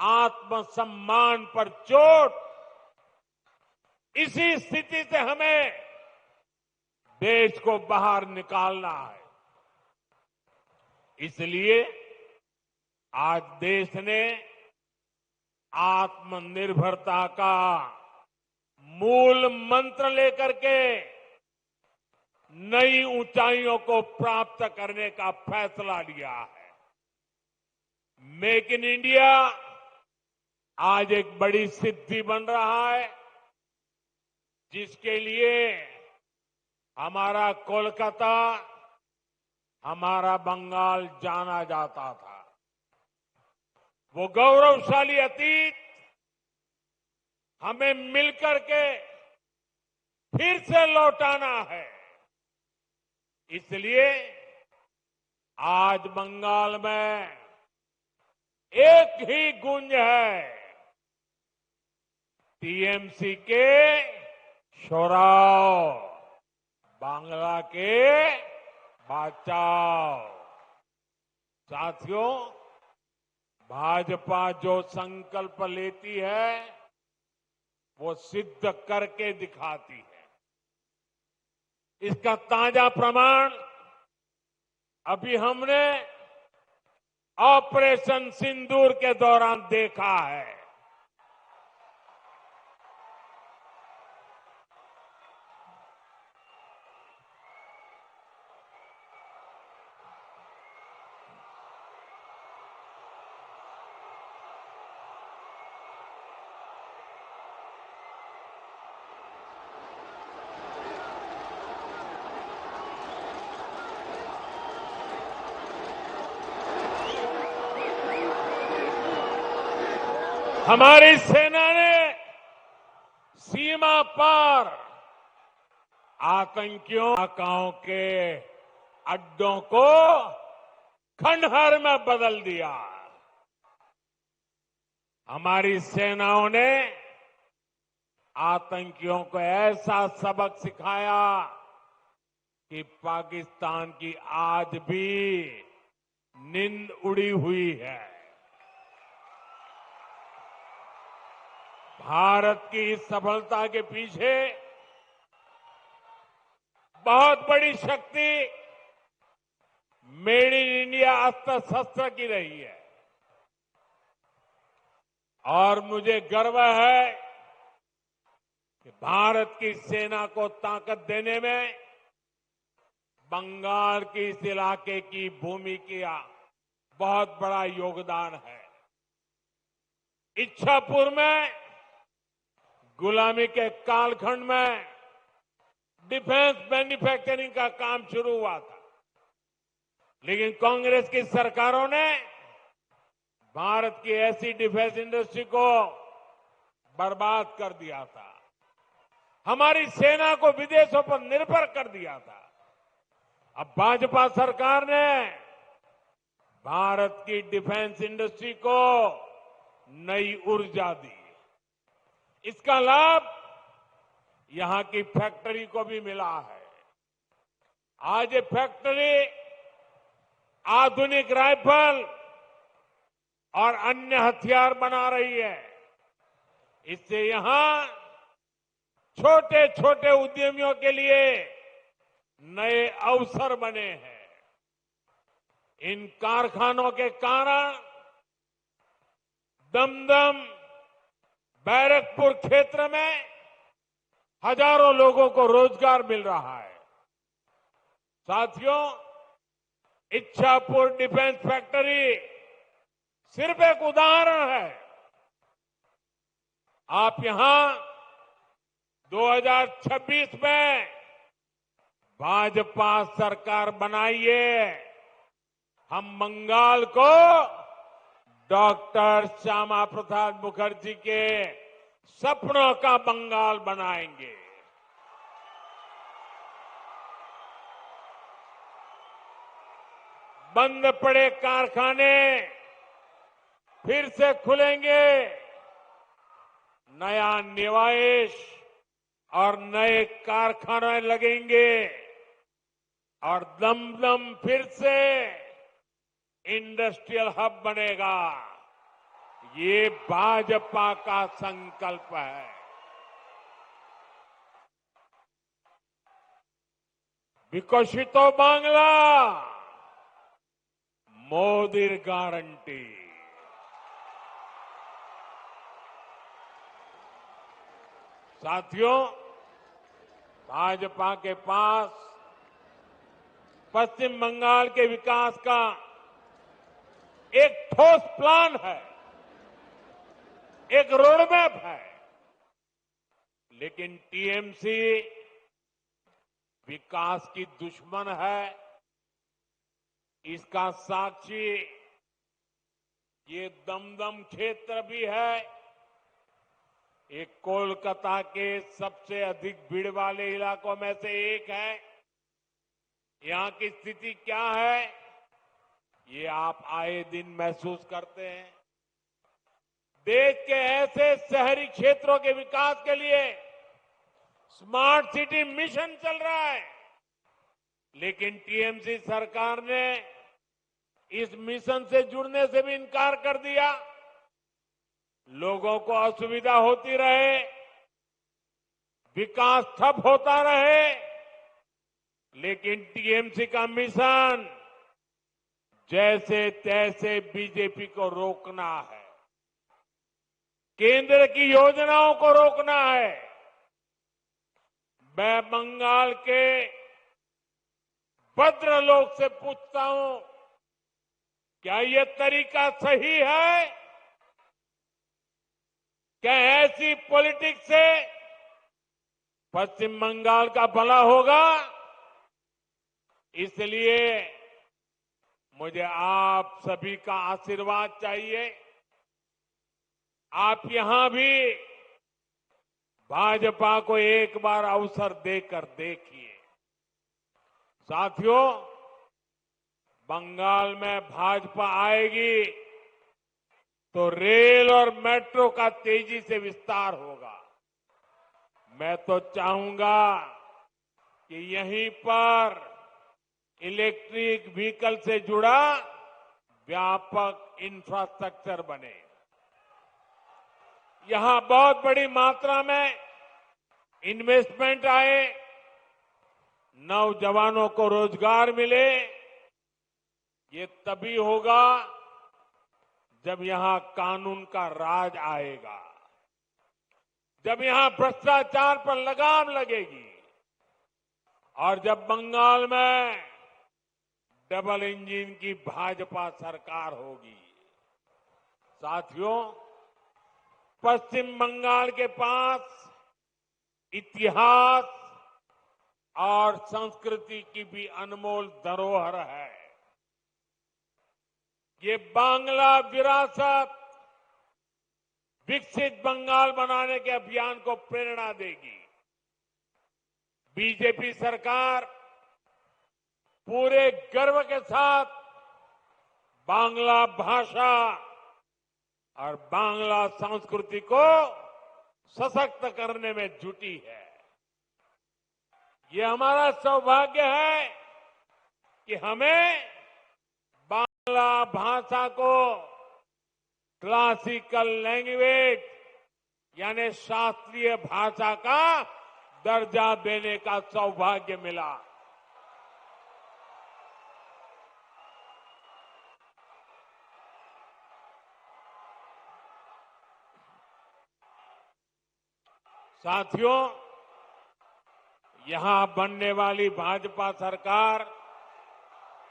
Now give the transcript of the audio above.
आत्मसम्मान पर चोट, इसी स्थिति से हमें देश को बाहर निकालना है। इसलिए आज देश ने आत्मनिर्भरता का मूल मंत्र लेकर के नई ऊंचाइयों को प्राप्त करने का फैसला लिया है। मेक इन इंडिया आज एक बड़ी सिद्धि बन रहा है, जिसके लिए हमारा कोलकाता, हमारा बंगाल जाना जाता था। वो गौरवशाली अतीत हमें मिलकर के फिर से लौटाना है। इसलिए आज बंगाल में एक ही गूंज है, टीएमसी के शोराव, बांग्ला के बचाओ। साथियों, भाजपा जो संकल्प लेती है वो सिद्ध करके दिखाती है। इसका ताजा प्रमाण अभी हमने ऑपरेशन सिंदूर के दौरान देखा है। हमारी सेना ने सीमा पार आतंकियों के अड्डों को खंडहर में बदल दिया। हमारी सेनाओं ने आतंकियों को ऐसा सबक सिखाया कि पाकिस्तान की आज भी नींद उड़ी हुई है। भारत की इस सफलता के पीछे बहुत बड़ी शक्ति मेड इन इंडिया अस्त्र शस्त्र की रही है। और मुझे गर्व है कि भारत की सेना को ताकत देने में बंगाल के इस इलाके की भूमि का बहुत बड़ा योगदान है। इच्छापुर में गुलामी के कालखंड में डिफेंस मैन्युफैक्चरिंग का काम शुरू हुआ था, लेकिन कांग्रेस की सरकारों ने भारत की ऐसी डिफेंस इंडस्ट्री को बर्बाद कर दिया था, हमारी सेना को विदेशों पर निर्भर कर दिया था। अब भाजपा सरकार ने भारत की डिफेंस इंडस्ट्री को नई ऊर्जा दी। इसका लाभ यहां की फैक्ट्री को भी मिला है। आज ये फैक्ट्री आधुनिक राइफल और अन्य हथियार बना रही है। इससे यहां छोटे छोटे उद्यमियों के लिए नए अवसर बने हैं। इन कारखानों के कारण दमदम, बैरकपुर क्षेत्र में हजारों लोगों को रोजगार मिल रहा है। साथियों, इच्छापुर डिफेंस फैक्ट्री सिर्फ एक उदाहरण है। आप यहां 2026 में भाजपा सरकार बनाइए, हम बंगाल को डॉक्टर श्यामा प्रसाद मुखर्जी के सपनों का बंगाल बनाएंगे। बंद पड़े कारखाने फिर से खुलेंगे, नया निवेश और नए कारखाने लगेंगे और दमदम फिर से इंडस्ट्रियल हब बनेगा। ये भाजपा का संकल्प है। विकसितो बांग्ला, मोदीर गारंटी। साथियों, भाजपा के पास पश्चिम बंगाल के विकास का एक ठोस प्लान है, एक रोडमैप है, लेकिन टीएमसी विकास की दुश्मन है। इसका साक्षी ये दमदम क्षेत्र भी है। ये कोलकाता के सबसे अधिक भीड़ वाले इलाकों में से एक है। यहां की स्थिति क्या है, ये आप आए दिन महसूस करते हैं। देश के ऐसे शहरी क्षेत्रों के विकास के लिए स्मार्ट सिटी मिशन चल रहा है, लेकिन टीएमसी सरकार ने इस मिशन से जुड़ने से भी इनकार कर दिया। लोगों को असुविधा होती रहे, विकास ठप होता रहे, लेकिन टीएमसी का मिशन जैसे तैसे बीजेपी को रोकना है, केंद्र की योजनाओं को रोकना है। मैं बंगाल के भद्रलोक से पूछता हूं, क्या ये तरीका सही है? क्या ऐसी पॉलिटिक्स से पश्चिम बंगाल का भला होगा? इसलिए मुझे आप सभी का आशीर्वाद चाहिए। आप यहां भी भाजपा को एक बार अवसर देकर देखिए। साथियों, बंगाल में भाजपा आएगी तो रेल और मेट्रो का तेजी से विस्तार होगा। मैं तो चाहूंगा कि यहीं पर इलेक्ट्रिक व्हीकल से जुड़ा व्यापक इंफ्रास्ट्रक्चर बने। यहां बहुत बड़ी मात्रा में इन्वेस्टमेंट आए, नौजवानों को रोजगार मिले। ये तभी होगा जब यहां कानून का राज आएगा, जब यहां भ्रष्टाचार पर लगाम लगेगी और जब बंगाल में डबल इंजन की भाजपा सरकार होगी। साथियों, पश्चिम बंगाल के पास इतिहास और संस्कृति की भी अनमोल धरोहर है। ये बांग्ला विरासत विकसित बंगाल बनाने के अभियान को प्रेरणा देगी। बीजेपी सरकार पूरे गर्व के साथ बांग्ला भाषा और बांग्ला संस्कृति को सशक्त करने में जुटी है। ये हमारा सौभाग्य है कि हमें बांग्ला भाषा को क्लासिकल लैंग्वेज यानी शास्त्रीय भाषा का दर्जा देने का सौभाग्य मिला। साथियों, यहां बनने वाली भाजपा सरकार